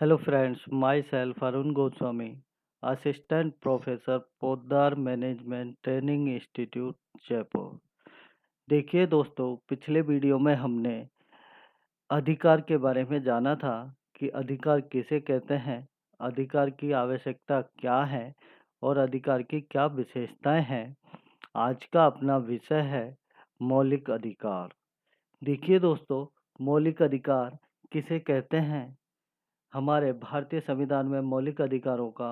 Hello friends, myself Arun Goswami, Assistant Professor, Poddar management training institute Jaipur. देखिए दोस्तों, पिछले video में हमने अधिकार के बारे में जाना था कि अधिकार किसे कहते हैं, अधिकार की आवश्यकता क्या है और अधिकार की क्या विशेषताएं हैं। आज का अपना विषय है मौलिक अधिकार। देखिए दोस्तों, मौलिक अधिकार किसे कहते हैं। हमारे भारतीय संविधान में मौलिक अधिकारों का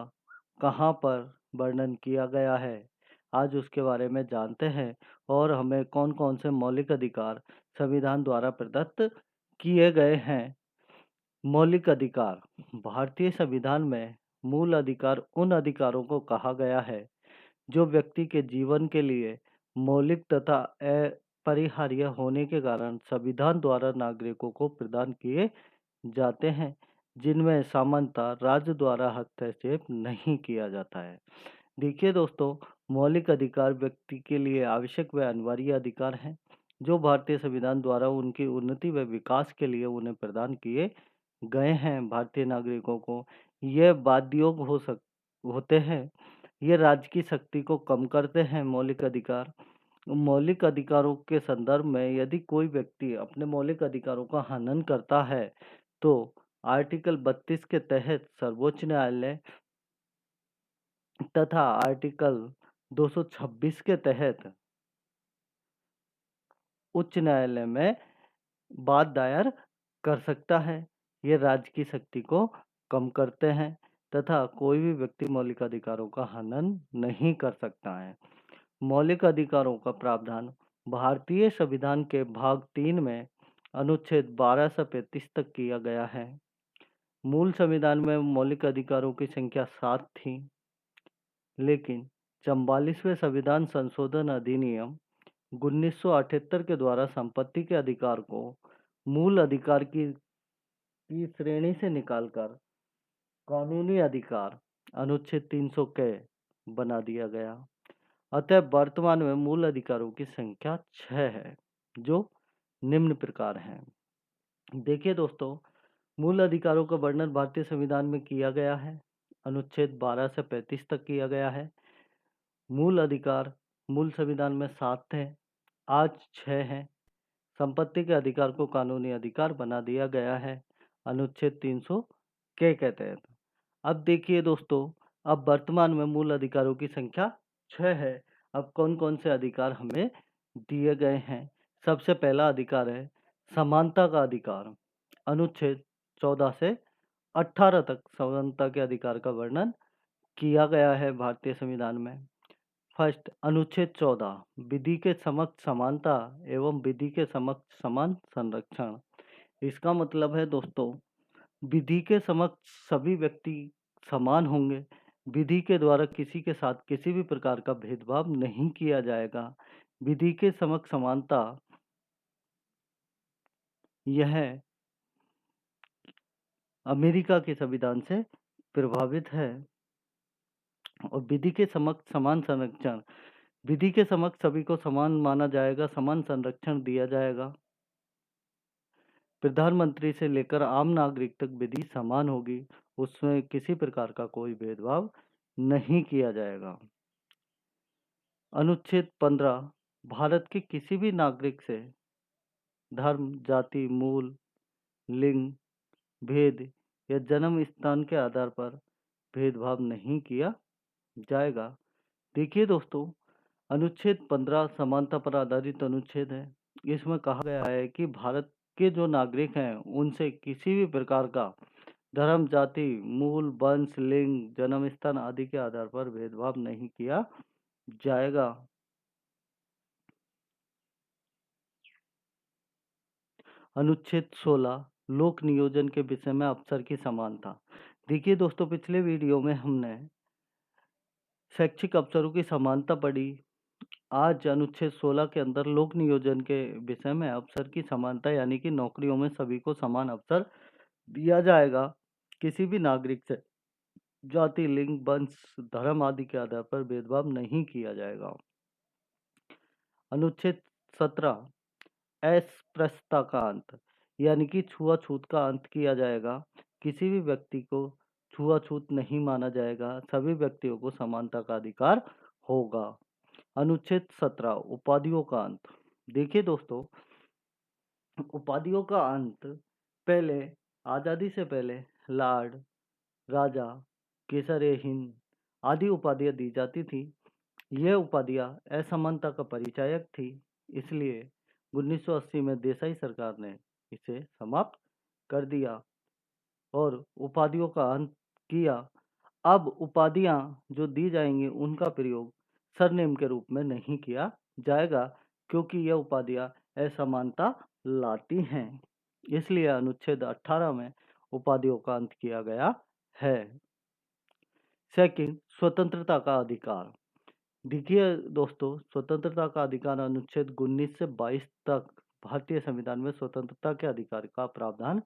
कहाँ पर वर्णन किया गया है, आज उसके बारे में जानते हैं और हमें कौन कौन से मौलिक अधिकार संविधान द्वारा प्रदत्त किए गए हैं। मौलिक अधिकार भारतीय संविधान में मूल अधिकार उन अधिकारों को कहा गया है जो व्यक्ति के जीवन के लिए मौलिक तथा अपरिहार्य होने के कारण संविधान द्वारा नागरिकों को प्रदान किए जाते हैं, जिनमें सामान्यतः राज्य द्वारा हस्तक्षेप नहीं किया जाता है। देखिए दोस्तों, मौलिक अधिकार व्यक्ति के लिए आवश्यक व अनिवार्य अधिकार हैं जो भारतीय संविधान द्वारा उनकी उन्नति व विकास के लिए उन्हें प्रदान किए गए हैं। भारतीय नागरिकों को यह बाध्ययोग होते हैं, ये राज्य की शक्ति को कम करते हैं। मौलिक अधिकार मौलिक अधिकारों के संदर्भ में यदि कोई व्यक्ति अपने मौलिक अधिकारों का हनन करता है तो आर्टिकल 32 के तहत सर्वोच्च न्यायालय तथा आर्टिकल 226 के तहत उच्च न्यायालय में बात दायर कर सकता है। ये राज्य की शक्ति को कम करते हैं तथा कोई भी व्यक्ति मौलिक अधिकारों का हनन नहीं कर सकता है। मौलिक अधिकारों का प्रावधान भारतीय संविधान के भाग 3 में अनुच्छेद 12 से 35 तक किया गया है। मूल संविधान में मौलिक अधिकारों की संख्या 7 थी, लेकिन 44वें संविधान संशोधन अधिनियम 1978 के द्वारा संपत्ति के अधिकार को मूल अधिकार की श्रेणी से निकालकर कानूनी अधिकार अनुच्छेद 300 के बना दिया गया। अतः वर्तमान में मूल अधिकारों की संख्या 6 है, जो निम्न प्रकार हैं। देखिए दोस्तों, मूल अधिकारों का वर्णन भारतीय संविधान में किया गया है, अनुच्छेद 12 से 35 तक किया गया है। मूल अधिकार मूल संविधान में 7 थे, आज 6 हैं। संपत्ति के अधिकार को कानूनी अधिकार बना दिया गया है, अनुच्छेद 300 के तहत। अब देखिए दोस्तों, अब वर्तमान में मूल अधिकारों की संख्या 6 है। अब कौन कौन से अधिकार हमें दिए गए हैं। सबसे पहला अधिकार है समानता का अधिकार। अनुच्छेद 14 से 18 तक समानता के अधिकार का वर्णन किया गया है भारतीय संविधान में। फर्स्ट, अनुच्छेद 14 विधि के समक्ष समानता एवं विधि के समक्ष समान संरक्षण। इसका मतलब है दोस्तों, विधि के समक्ष सभी व्यक्ति समान होंगे। विधि के द्वारा किसी के साथ किसी भी प्रकार का भेदभाव नहीं किया जाएगा। विधि के समक्ष समानता यह अमेरिका के संविधान से प्रभावित है। और विधि के समक्ष समान संरक्षण, विधि के समक्ष सभी को समान माना जाएगा, समान संरक्षण दिया जाएगा। प्रधानमंत्री से लेकर आम नागरिक तक विधि समान होगी, उसमें किसी प्रकार का कोई भेदभाव नहीं किया जाएगा। अनुच्छेद 15 भारत के किसी भी नागरिक से धर्म, जाति, मूल, लिंग, भेद या जन्म स्थान के आधार पर भेदभाव नहीं किया जाएगा। देखिए दोस्तों, अनुच्छेद 15 समानता पर आधारित अनुच्छेद है। इसमें कहा गया है कि भारत के जो नागरिक हैं उनसे किसी भी प्रकार का धर्म, जाति, मूल, वंश, लिंग, जन्म स्थान आदि के आधार पर भेदभाव नहीं किया जाएगा। अनुच्छेद 16 लोक नियोजन के विषय में अफसर की समानता। देखिए दोस्तों, पिछले वीडियो में हमने शैक्षिक अफसरों की समानता पढ़ी। आज अनुच्छेद 16 के अंदर लोक नियोजन के विषय में अफसर की समानता यानी कि नौकरियों में सभी को समान अवसर दिया जाएगा। किसी भी नागरिक से जाति, लिंग, वंश, धर्म आदि के आधार पर भेदभाव नहीं किया जाएगा। अनुच्छेद 17 अस्पृश्यता का अंत यानी कि छुआछूत का अंत किया जाएगा। किसी भी व्यक्ति को छुआछूत नहीं माना जाएगा, सभी व्यक्तियों को समानता का अधिकार होगा। अनुच्छेद 17 उपाधियों का अंत। देखिए दोस्तों, उपाधियों का अंत पहले, आजादी से पहले लॉर्ड, राजा, केसर-ए-हिंद आदि उपाधियां दी जाती थी। यह उपाधियां असमानता का परिचायक थी, इसलिए 1980 में देसाई सरकार ने इसे समाप्त कर दिया और उपाधियों का अंत किया। अब उपाधियां जो दी जाएंगी उनका प्रयोग सरनेम के रूप में नहीं किया जाएगा, क्योंकि यह उपाधियां असमानता लाती हैं। इसलिए अनुच्छेद 18 में उपाधियों का अंत किया गया है। सेकंड, स्वतंत्रता का अधिकार। देखिए दोस्तों, स्वतंत्रता का अधिकार अनुच्छेद 19 से 22 तक भारतीय संविधान में स्वतंत्रता के अधिकार का प्रावधान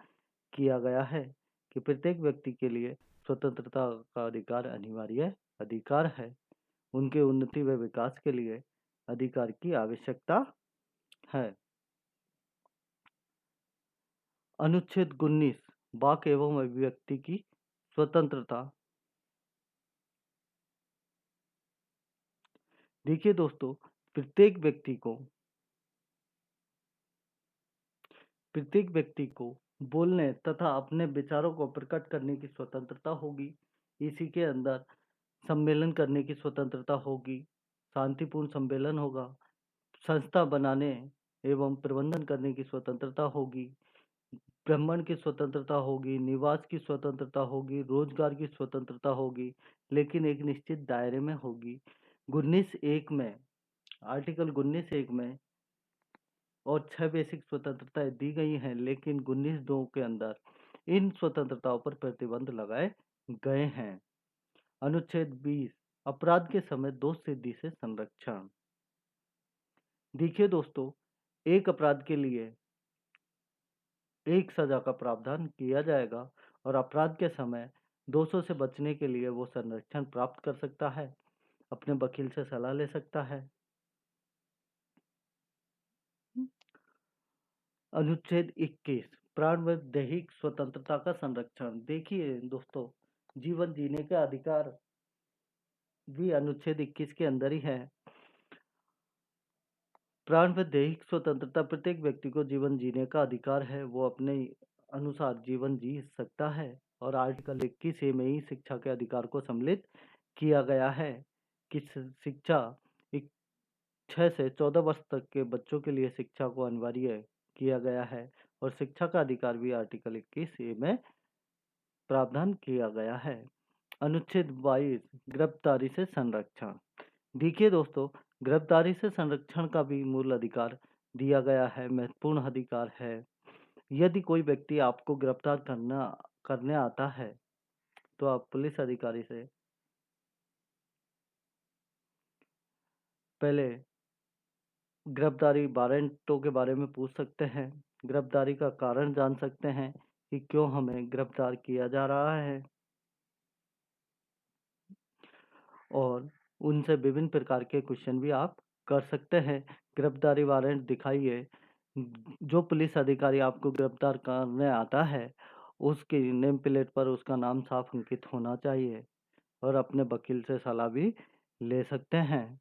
किया गया है कि प्रत्येक व्यक्ति के लिए स्वतंत्रता का अधिकार अनिवार्य अधिकार है। उनके उन्नति व विकास के लिए अधिकार की आवश्यकता है। अनुच्छेद 19 वाक एवं अभिव्यक्ति की स्वतंत्रता। देखिए दोस्तों, प्रत्येक व्यक्ति को बोलने तथा अपने विचारों को प्रकट करने की स्वतंत्रता होगी। इसी के अंदर सम्मेलन करने की स्वतंत्रता होगी, शांतिपूर्ण सम्मेलन होगा, संस्था बनाने एवं प्रबंधन करने की स्वतंत्रता होगी, भ्रमण की स्वतंत्रता होगी, निवास की स्वतंत्रता होगी, रोजगार की स्वतंत्रता होगी, लेकिन एक निश्चित दायरे में होगी। 19(1) में, आर्टिकल 19(1) में और 6 बेसिक स्वतंत्रताएं दी गई हैं, लेकिन 19(2) के अंदर इन स्वतंत्रताओं पर प्रतिबंध लगाए गए हैं। अनुच्छेद 20 अपराध के समय दोष सिद्धि से संरक्षण। देखिए दोस्तों, एक अपराध के लिए एक सजा का प्रावधान किया जाएगा और अपराध के समय दोषों से बचने के लिए वो संरक्षण प्राप्त कर सकता है, अपने वकील से सलाह ले सकता है। अनुच्छेद 21 प्राण व दैहिक स्वतंत्रता का संरक्षण। देखिए दोस्तों, जीवन जीने का अधिकार भी अनुच्छेद 21 के अंदर ही है। प्राण व दैहिक स्वतंत्रता, प्रत्येक व्यक्ति को जीवन जीने का अधिकार है, वो अपने अनुसार जीवन जी सकता है। और आर्टिकल 21 में ही शिक्षा के अधिकार को सम्मिलित किया गया है कि शिक्षा 6 से 14 वर्ष तक के बच्चों के लिए शिक्षा को अनिवार्य किया गया है और शिक्षा का अधिकार भी आर्टिकल 21 में प्रावधान किया गया है। अनुच्छेद 22 गिरफ्तारी से संरक्षण। देखिए दोस्तों, गिरफ्तारी से संरक्षण का भी मूल अधिकार दिया गया है, महत्वपूर्ण अधिकार है। यदि कोई व्यक्ति आपको गिरफ्तार करने आता है, तो आप पुलिस अधिकारी से पहले गिरफ्तारी वारंटों के बारे में पूछ सकते हैं, गिरफ्तारी का कारण जान सकते हैं कि क्यों हमें गिरफ्तार किया जा रहा है, और उनसे विभिन्न प्रकार के क्वेश्चन भी आप कर सकते हैं। गिरफ्तारी वारंट दिखाइए। जो पुलिस अधिकारी आपको गिरफ्तार करने आता है, उसकी नेम प्लेट पर उसका नाम साफ अंकित होना चाहिए और अपने वकील से सलाह भी ले सकते हैं।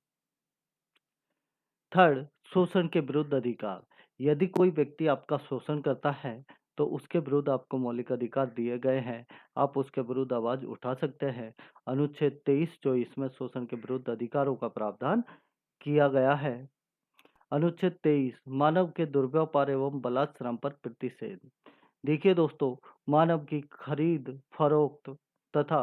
थर्ड, शोषण के विरुद्ध अधिकार। यदि कोई व्यक्ति आपका शोषण करता है, तो उसके विरुद्ध आपको मौलिक अधिकार दिए गए हैं, आप उसके विरुद्ध आवाज उठा सकते हैं। अनुच्छेद 23-24 में शोषण के विरुद्ध अधिकारों का प्रावधान किया गया है। अनुच्छेद 23 मानव के दुर्व्यापार एवं बलात्श्रम पर प्रतिषेध। देखिए दोस्तों, मानव की खरीद फरोख्त तथा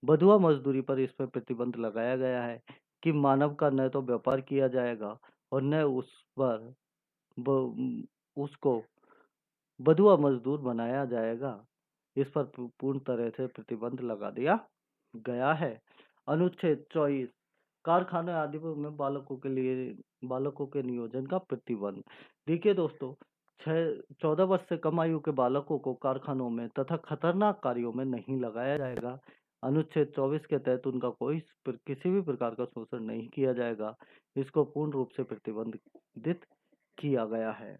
बंधुआ मजदूरी पर इसमें प्रतिबंध लगाया गया है कि मानव का न तो व्यापार किया जाएगा और न उस पर उसको बंधुआ मजदूर बनाया जाएगा। इस पर पूर्ण तरह से प्रतिबंध लगा दिया गया है। अनुच्छेद 24 कारखाने आदि में बालकों के नियोजन का प्रतिबंध। देखिए दोस्तों, 14 वर्ष से कम आयु के बालकों को कारखानों में तथा खतरनाक कार्यों में नहीं लगाया जाएगा। अनुच्छेद 24 के तहत उनका किसी भी प्रकार का शोषण नहीं किया जाएगा। इसको पूर्ण रूप से प्रतिबंधित किया गया है।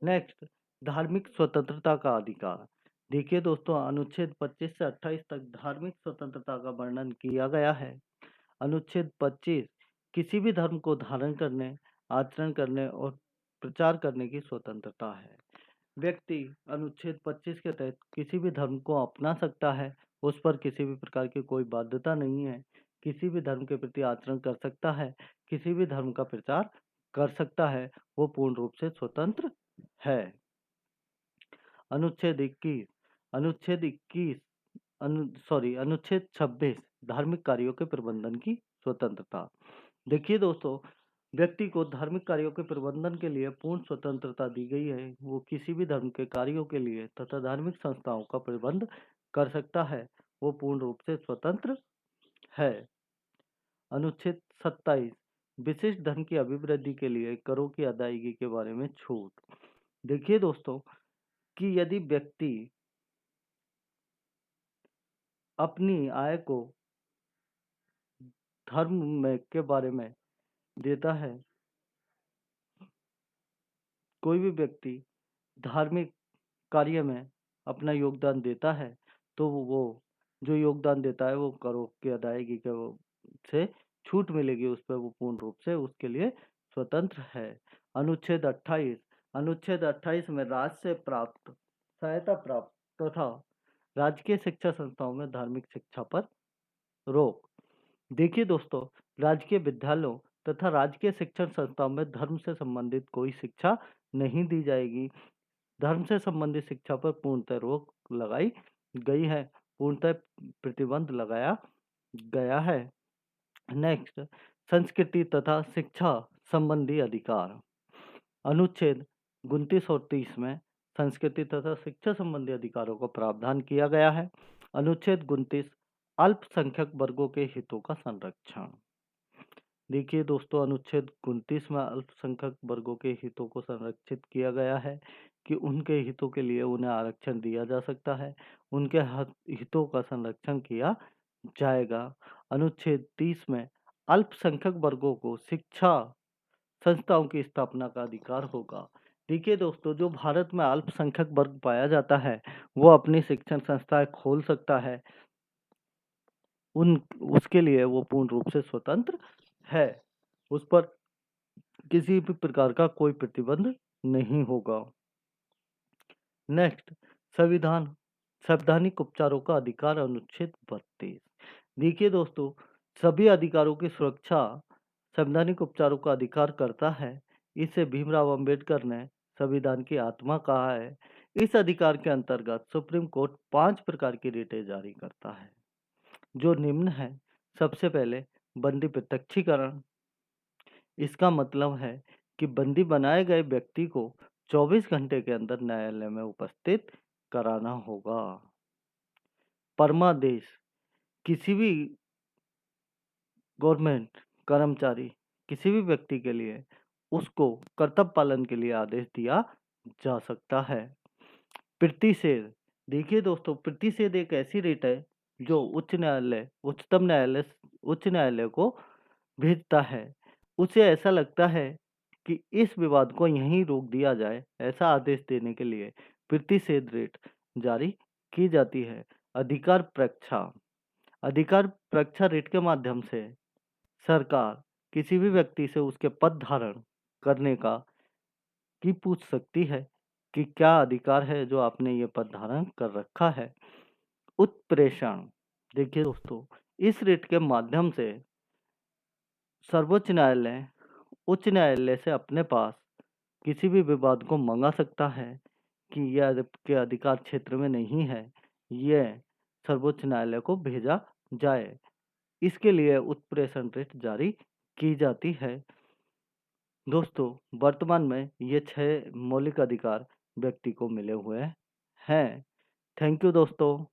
नेक्स्ट, धार्मिक स्वतंत्रता का अधिकार। देखिए दोस्तों, अनुच्छेद 25 से 28 तक धार्मिक स्वतंत्रता का वर्णन किया गया है। अनुच्छेद 25 किसी भी धर्म को धारण करने, आचरण करने और प्रचार करने की स्वतंत्रता है। व्यक्ति अनुच्छेद 25 के तहत किसी भी धर्म को अपना सकता है, उस पर किसी भी प्रकार की कोई बाध्यता नहीं है। किसी भी धर्म के प्रति आचरण कर सकता है, किसी भी धर्म का प्रचार कर सकता है, वो पूर्ण रूप से स्वतंत्र है। अनुच्छेद 21 अनुच्छेद 21 अनुच्छेद 26 धार्मिक कार्यों के प्रबंधन की स्वतंत्रता। देखिए दोस्तों, व्यक्ति को धार्मिक कार्यों के प्रबंधन के लिए पूर्ण स्वतंत्रता दी गई है। वो किसी भी धर्म के कार्यों के लिए तथा धार्मिक संस्थाओं का प्रबंध कर सकता है। वो पूर्ण रूप से स्वतंत्र है। अनुच्छेद 27 विशिष्ट धन की अभिवृद्धि के लिए करों की अदायगी के बारे में छूट। देखिए दोस्तों, कि यदि व्यक्ति अपनी आय को धर्म में के बारे में देता है, कोई भी व्यक्ति धार्मिक कार्य में अपना योगदान देता है, तो वो जो योगदान देता है वो करों की अदायगी के से छूट मिलेगी, उस पर वो पूर्ण रूप से उसके लिए स्वतंत्र है। अनुच्छेद 28 अनुच्छेद 28 में राज्य से प्राप्त सहायता प्राप्त तथा राजकीय शिक्षा संस्थाओं में धार्मिक शिक्षा पर रोक। देखिए दोस्तों, राजकीय विद्यालयों तथा राजकीय शिक्षण संस्थाओं में धर्म से संबंधित कोई शिक्षा नहीं दी जाएगी। धर्म से संबंधित शिक्षा पर पूर्णतः रोक लगाई गई है, पूर्णतः प्रतिबंध लगाया गया है। नेक्स्ट, संस्कृति तथा शिक्षा संबंधी अधिकार। अनुच्छेद 29 और 30 में संस्कृति तथा शिक्षा संबंधी अधिकारों का प्रावधान किया गया है। अनुच्छेद 29 अल्पसंख्यक वर्गों के हितों का संरक्षण। देखिए दोस्तों, अनुच्छेद 29 में अल्पसंख्यक वर्गों के हितों को संरक्षित किया गया है कि उनके हितों के लिए उन्हें आरक्षण दिया जा सकता है, उनके हितों का संरक्षण किया जाएगा। अनुच्छेद 30 में अल्पसंख्यक वर्गों को शिक्षा संस्थाओं की स्थापना का अधिकार होगा। देखिए दोस्तों, जो भारत में अल्पसंख्यक वर्ग पाया जाता है, वो अपनी शिक्षण संस्थाएं खोल सकता है। उसके लिए वो पूर्ण रूप से स्वतंत्र है। उस पर किसी भी प्रकार का कोई प्रतिबंध नहीं होगा। नेक्स्ट, संवैधानिक उपचारों का अधिकार। अनुच्छेद 32। देखिए दोस्तों, सभी अधिकारों की सुरक्षा संवैधानिक उपचारों का अधिकार करता है। इसे भीमराव अंबेडकर ने संविधान की आत्मा कहा है। इस अधिकार के अंतर्गत सुप्रीम कोर्ट 5 प्रकार की रिटें जारी करता है, जो निम्न है। सबसे पहले, बंदी प्रत्यक्षीकरण। इसका मतलब है कि बंदी बनाए गए व्यक्ति को 24 घंटे के अंदर न्यायालय में उपस्थित कराना होगा। परमादेश, किसी भी गवर्नमेंट कर्मचारी किसी भी व्यक्ति के लिए उसको कर्तव्य पालन के लिए आदेश दिया जा सकता है। प्रतिषेध। देखिए दोस्तों, प्रतिषेध एक ऐसी रिट है जो उच्च न्यायालय को भेजता है। उसे ऐसा लगता है कि इस विवाद को यहीं रोक दिया जाए, ऐसा आदेश देने के लिए प्रतिषेध रिट जारी की जाती है। अधिकार परीक्षा रिट के माध्यम से सरकार किसी भी व्यक्ति से उसके पद धारण करने की पूछ सकती है कि क्या अधिकार है जो आपने ये पद धारण कर रखा है। उत्प्रेषण। देखिए दोस्तों, इस रिट के माध्यम से सर्वोच्च न्यायालय उच्च न्यायालय से अपने पास किसी भी विवाद को मंगा सकता है कि यह आपके अधिकार क्षेत्र में नहीं है, यह सर्वोच्च न्यायालय को भेजा जाए। इसके लिए उत्प्रेषण रिट जारी की जाती है। दोस्तों, वर्तमान में ये 6 मौलिक अधिकार व्यक्ति को मिले हुए हैं। थैंक यू दोस्तों।